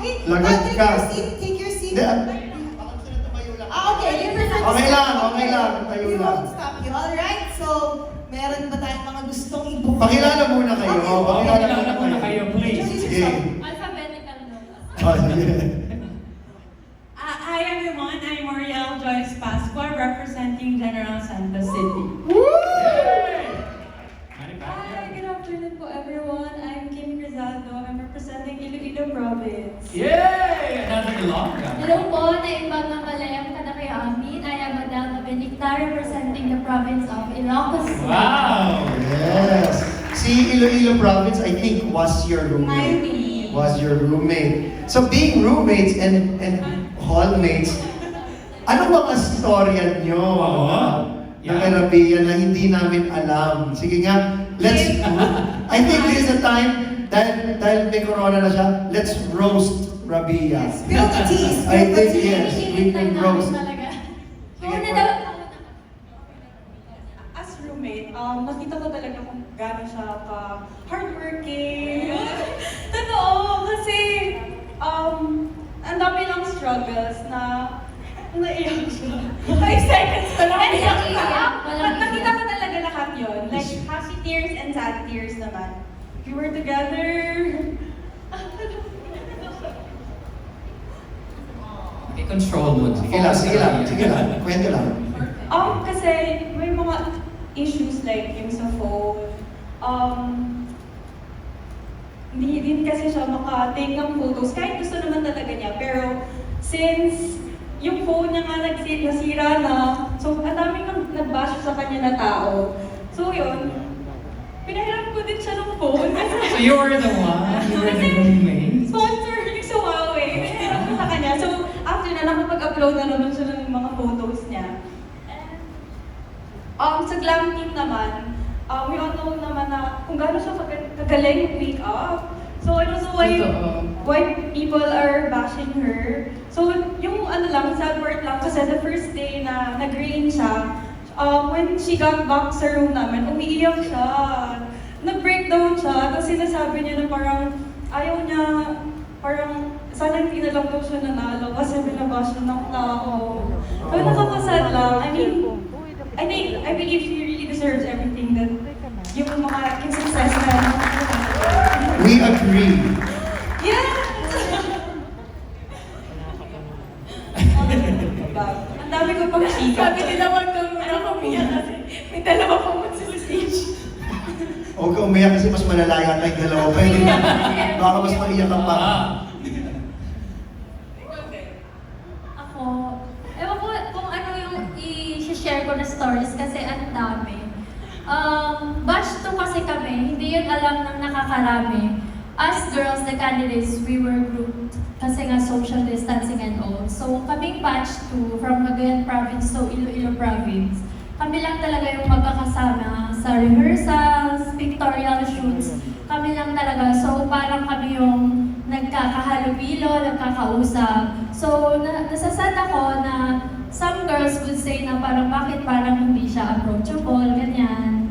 Okay, Lagot take ka. your seat, take your seat. Hindi. Okay, you prefer to Okay stop. lang, okay lang. Tayo We lang. won't stop you. Alright, so meron ba tayong mga gustong ibuka? Pakilala muna kayo. Okay. Pakilala Pakilala muna kayo, please. Sige. Alphabetical no? Oh, sige. Hi everyone, I'm Moriel Joyce Pascua representing General Santos City. Hi, good afternoon po everyone. I'm Kim Rizaldo. I'm representing Iloilo Province. Yay! Another Ilongga. Hello po, naimbag ng Malayang Kadakayamin. I am Madame Benedicta representing the province of Ilocos Sur. Wow! Yes. Si Iloilo Province, I think, was your roommate. Ivy. Was your roommate. So being roommates and hallmates, ano bang storya nyo? Oo. Ng Rabia na hindi namin alam. Sige nga, I think this is the time, dahil may corona na siya, let's roast Rabia. Spill the tea, spill I the think tea. yes, we can roast. Talaga. Sige Una po. daw, As roommate, nakita ko talaga kung gaano siya ka hardworking. Totoo, kasi ang dami lang struggles na naiyak siya. 5 seconds pa lang Walang iyak iyak, ka. walang Nakita iyak. ko talaga lahat yun. Like, happy tears and sad tears naman. We were together. I-control mo. Sige lang, sige lang, sige lang. Kwento lang. Kasi may mga issues like yung sa phone. Hindi din kasi siya maka-take ng photos. Kahit gusto naman talaga niya. Pero since yung phone niya nga nasira na, so ang daming nag-bash sa kanya na tao. So yun, pinahiram ko din siya ng phone. So you were the one? You were the roommate? Sponsor yung sa Huawei. Pinahiram ko sa kanya. So after na, nakapag-upload na naman siya ng mga photos niya. Sa glam team naman, we all know naman na kung gaano siya kagaling make up. So I don't know why people are bashing her. So yung ano lang, sad part lang kasi the first day na nag-rain siya, when she got back sa room namin, umiiyak siya. Nag-breakdown siya kasi sinasabi niya na parang ayaw niya, parang sana hindi na lang daw siya nanalo kasi binabash siya ng tao. So nakakasad lang. I believe she really deserves everything that yung mga success na We agree. Yes! Ang dami ko pang chika. Sabi nila wag kang muna kumiyak kasi may dalawa pang magsistage. Huwag ka umiyak kasi mas malala yata yung dalawa. Pwede na. Baka mas maiyak ka pa. ako, ewan ko kung ano yung i-share ko na stories kasi ang dami. Batch 2 kasi kami, hindi yun alam ng nakakarami. As girls, the candidates, we were grouped kasi nga social distancing and all. So kaming batch 2 from Cagayan Province to Iloilo Province, kami lang talaga yung magkakasama sa rehearsals, pictorial shoots. Kami lang talaga. So parang kami yung nagkakahalubilo, nagkakausap. So nasasad ako na some girls would say na parang bakit parang hindi siya approachable, ganyan.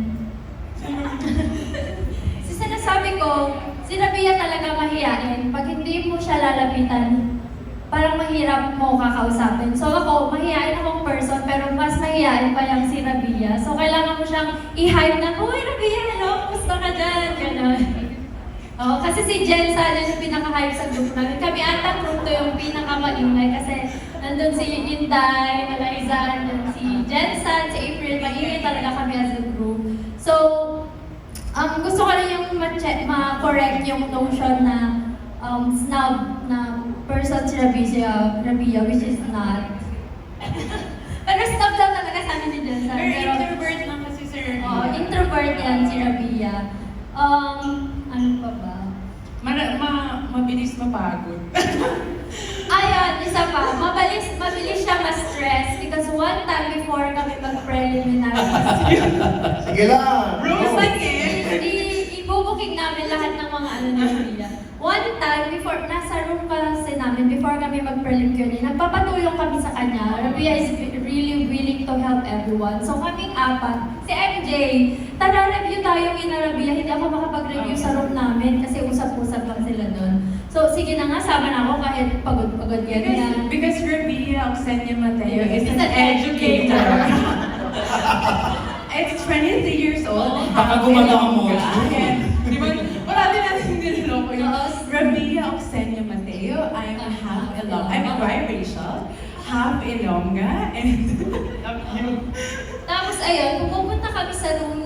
Sinasabi ko, si Rabia talaga mahiyain. Pag hindi mo siya lalapitan, parang mahirap mo kakausapin. So ako, mahiyain akong person, pero mas mahiyain pa yung si Rabia. So kailangan mo siyang i-hype na, "Uy, Rabia, hello, kumusta ka dyan?" Ganon. Oh, kasi si Jen sana yung pinaka-hype sa group namin. Kami ata group to yung pinaka-maingay kasi nandun si Inday, Eliza, nandun si Jensan, si April, maingay talaga kami as a group. So, gusto ko rin yung ma-correct yung notion na snob na person si Rabia, which is not. Pero snob lang talaga sa amin ni Jensan. Pero introvert lang kasi si Rabia. Oh, introvert yan si Rabia. Ano pa ba? Mabilis mapagod. Ayun, isa pa. Mabilis siya ma-stress because one time before kami mag-preliminaries, Sige lang. ibubuking namin lahat ng mga ano na Rabia. One time, before, nasa room kasi namin, before kami mag-prelim Q&A, nagpapatulong kami sa kanya. Rabia is really willing to help everyone. So kaming apat, si MJ, tara review tayo kina Rabia. Hindi ako makapag-review sa room namin kasi usap-usap lang sila doon. So sige na nga, sama na ako agad ganyan. Because Rabia Oxenia Mateo is Is an an educator. It's 23 years old. Baka gumagawa mo. Di ba? Wala din natin niloloko yun. Oo. Rabia Oxenia Mateo, I'm half Ilongga. I'm biracial, half Ilongga, and Tapos ayun, pumupunta kami sa room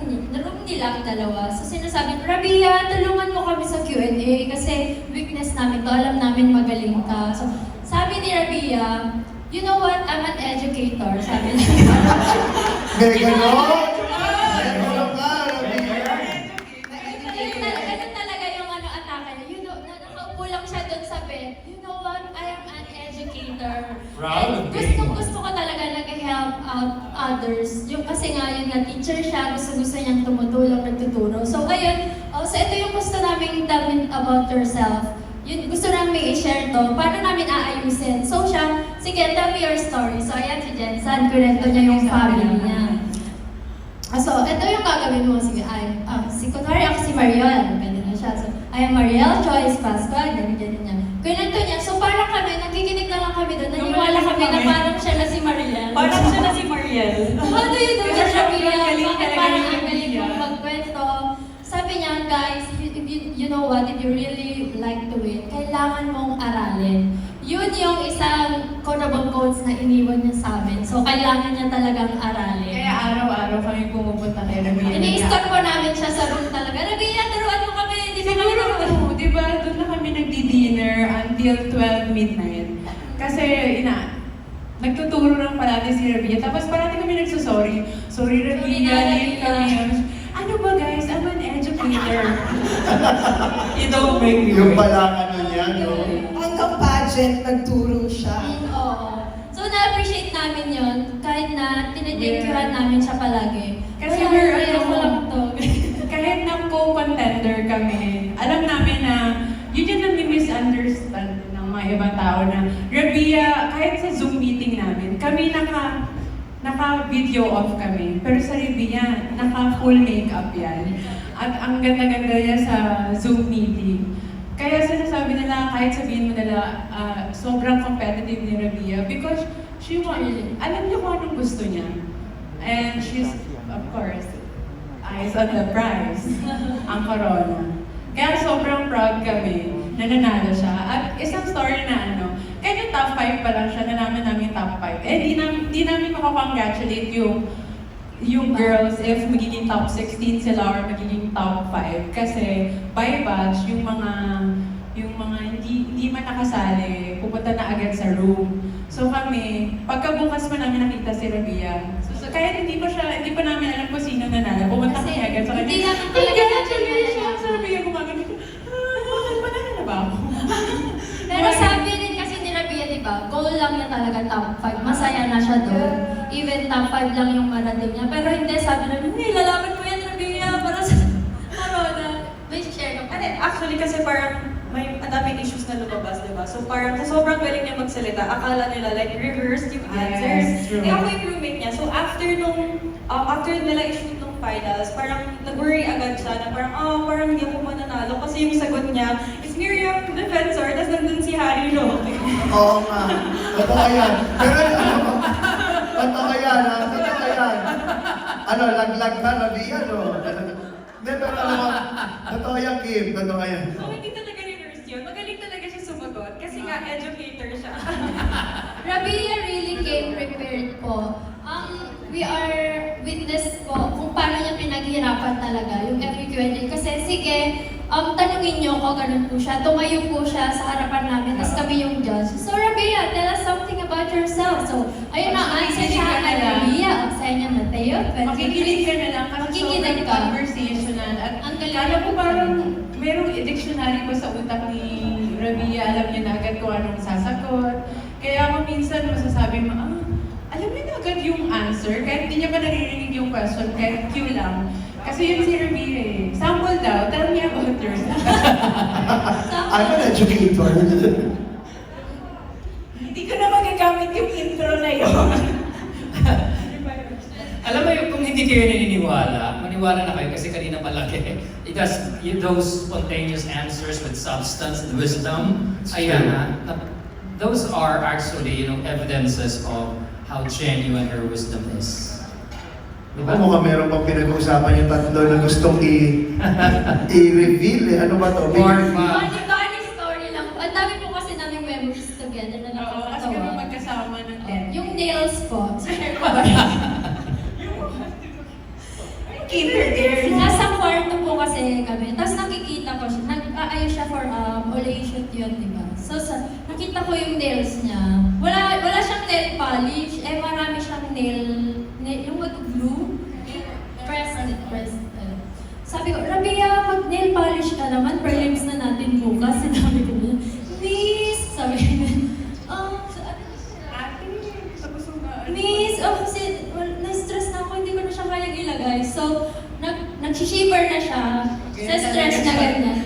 nila ang dalawa. So sinasabi, Rabia, tulungan mo kami sa Q&A kasi weakness namin to, alam namin magaling ka. So sabi ni Rabia, you know what, I'm an educator, sabi niya. May ganon! May ganon ka, Rabia! Ganun talaga yung atake niya. You know, nakaupo lang siya doon sa bed. You know what, I am an educator. Proud of And being gusto ko talaga nag-help out others. Yung kasi nga yun nga, teacher siya, gusto niyang tumutulong, nagtuturo. So ayun, so ito yung gusto namin tell me about yourself. Yun, gusto namin i-share to. Paano namin aayusin? So siya, sige, tell me your story. So ayan si Jensen, kurento niya yung family niya. So, ito yung gagawin mo. Sige, kunwari ako si Mariel. Ganyan na siya. So, I am Mariel Joyce Pascual. Ganyan niya. Kwento niya. So, parang kami, nakikinig na lang kami doon. Naniwala kami na parang siya na si Mariel. parang siya na si Mariel. How do you do Kasi that, sobrang Rabia? galing Bakit talaga parang ni ang galing Rabia. mong magkwento? Sabi niya, guys, you know what, if you really like to win, kailangan mong aralin. Yun yung isang quotable quotes na iniwan niya sa amin. So, kailangan niya talagang aralin. Kaya araw-araw kami pumupunta kay Rabia. Ini-store po namin siya sa room talaga. Rabia, turuan mo kami! Hindi ba kami Siguro, di ba, doon na kami nagdi-dinner until 12 midnight. Kasi, nagtuturo lang palati si Rabia. Tapos parati kami nagsusorry. Sorry, Rabia, late kami. Ano ba guys, I'm an educator. You don't make me Yung wait. pala ano niya, no? Hanggang pageant, nagturo siya. Oo. So, na-appreciate namin yon kahit na tinitake-curean namin siya palagi. Kasi Wala, we're, kaya ko lang to. kahit na co-contender kami, alam namin na yun yung nami-misunderstand ng mga ibang tao na Rabia, kahit sa Zoom meeting namin, kami naka-video off kami. Pero sa Rabia, naka-full makeup yan. At ang ganda-ganda niya sa Zoom meeting. Kaya sinasabi nila, kahit sabihin mo nila, sobrang competitive ni Rabia because alam niya kung anong gusto niya. And she's, of course, eyes on the prize, ang corona. Kaya sobrang proud kami na nanalo siya. At isang story na kahit yung top 5 pa lang siya, nalaman namin top 5. Eh, di namin makakongratulate yung girls if magiging top 16 sila or magiging top 5. Kasi by batch, yung mga hindi man nakasali, pupunta na agad sa room. So kami, pagkabukas pa namin nakita si Rabia. So kahit hindi pa namin alam kung sino nanalo, pumunta kami agad sa kanya. Hindi namin talaga Congratulations! Sa Rabia gumagano siya. Bakit manalo na ba ako? Pero sabi rin kasi ni Rabia, di ba, goal lang niya talaga top 5. Masaya na siya doon. Even top 5 lang yung marating niya. Pero hindi, sabi namin, hindi, lalaban mo yan, Rabia, para sa corona. May share ka pa. Actually, kasi parang may ang daming issues na lumabas, di ba? So parang sa sobrang galing niya magsalita, akala nila like rehearsed yung answers. Yes, true. Eh ako yung roommate niya. So after nila i-shoot nung finals, parang nag-worry agad siya na parang hindi ako mananalo kasi yung sagot niya is Miriam Defensor, tapos nandun si Harry Roque. Oo nga. Totoo yan. Pero totoo yan, ha? Totoo yan. Laglag ka, Rabia, no? Hindi, pero alam mo, totoo yan, Kim. Totoo yan. So hindi talaga rehearsed yun. Magaling talaga siya sumagot kasi nga educator siya. Rabia really came prepared po. We are witness po kung paano niya pinaghirapan talaga yung every Q&A. Kasi sige, tanungin niyo ko, ganun po siya. Tumayo po siya sa harapan namin, tapos kami yung judge. So Rabia, tell us something about yourself. So, ayun na, answer siya kay Rabia. Oxenia Mateo. Makikinig ka na lang kasi Makikinig sobrang ka. conversational. At Ang galing. kala ko parang merong dictionary pa sa utak ni Rabia. Alam niya na agad kung anong sasagot. Kaya ako minsan masasabi mo, alam niya na agad yung answer. Kahit hindi niya pa naririnig yung question, kahit cue lang. Kasi yun si Rabia eh. Sample daw, tell me about yourself. I'm an educator. Hindi ko na magagamit yung intro na yun. Alam mo yung kung hindi kayo naniniwala, maniwala na kayo kasi kanina palagi. It does those spontaneous answers with substance and wisdom. It's Ayan true. na. those are actually, evidences of how genuine her wisdom is. Diba? Mukhang meron pang pinag-uusapan yung tatlo na gustong i-reveal eh. Ano ba to? Funny story lang. Ang dami po kasi namin memories together na Oo, kasi kami nakakatawa. magkasama ng 10. Yung nails po. Share ko ba? Kindergarten. Nasa kwarto po kasi kami. Tapos nakikita ko siya. Nag-aayos siya for Olay shoot yun, di ba? So, nakita ko yung nails niya. Wala siyang nail polish. Marami siyang yung glue. Press. Sabi ko, Rabia, mag-nail polish ka naman. Prelims na natin bukas. Sinabi ko niya, Miss! Sabi ko, Miss, kasi na-stress na ako, hindi ko na siya kayang ilagay. So, nag-shiver na siya. Sa stress na ganyan.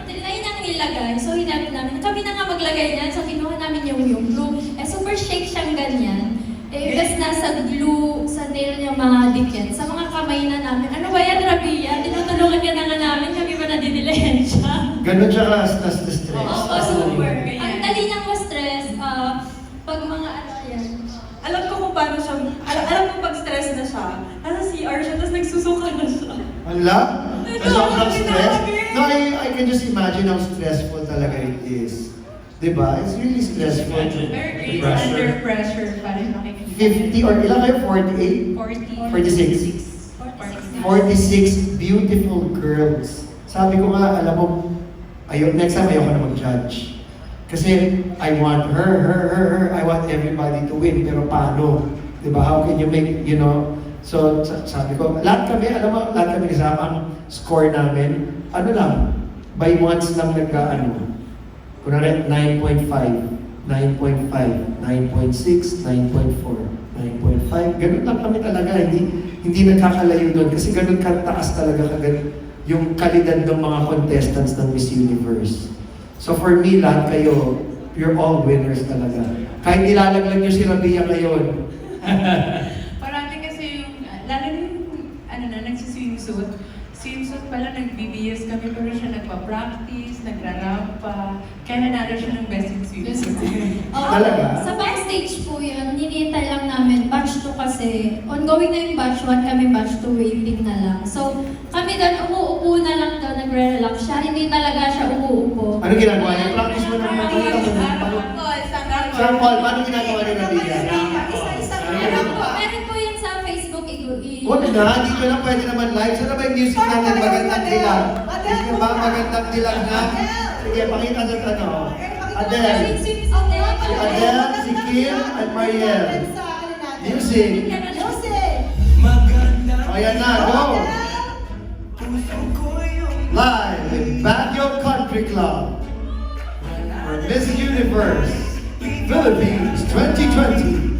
Tinry nang nilagay. So, hinapit namin. Kami na nga maglagay niyan. So, kinuha namin yung glue. Super shake siyang ganyan. Bes nasa glue sa nail niya mga dikit. Sa mga kamay na namin. Ano ba yan, Rabia? Tinutulungan ka na nga namin. Kami ba nadidilayan siya? Ganun siya ka-stress. Oo, super. Ang dali niyang ma-stress. Pag mga yan. Alam ko kung paano siya, alam ko pag stress na siya, nasa CR siya, tapos nagsusuka na siya. Wala? Sobrang stress? Grabe. No, I can just imagine how stressful talaga it is. Diba? It's really stressful. Very The great under pressure. pressure, parang makikita. 50 or ilan kayo? 48? 46. 46 beautiful girls. Sabi ko nga, alam mo, next time ayoko na mag-judge. Kasi I want her. I want everybody to win. Pero paano? Diba? How can you make, So, sabi ko, lahat kami kasama ang score namin. Ano lang, by once lang kunwari 9.5, 9.5, 9.6, 9.4, 9.5. Ganun lang kami talaga. Hindi nagkakalayo doon. Kasi ganun kataas talaga yung kalidad ng mga contestants ng Miss Universe. So for me, lahat kayo, you're all winners talaga. Kahit nilalaglag nyo si Rabia ngayon. Parati kasi lalo na yung, nagsiswimsuit. Swimsuit pala, nag-BBS kami, pero siya nagpa-practice, nagra-rampa. Kaya nanalo siya ng best in swimsuit. Talaga? Sa backstage po yun, ninintay lang namin, batch 2 kasi, ongoing na yung batch 1, kami batch 2 waiting na lang. So, kami doon, umuupo na lang doon, nagre-relax siya, hindi talaga siya umuupo. Ano ginagawa niya? Practice mo naman. Sir Paul, paano ginagawa ni Rabia? Meron po yun sa Facebook, Wala na, hindi ko lang pwede naman live. Saan na ba yung music natin? Magandang dilag. Sige ba? Magandang dilag na? Sige, pakita sa Adele. Si Adele, si Kim, at Marielle. Music. O yan na, go! Live in Baguio Country Club for Miss Universe Philippines 2020.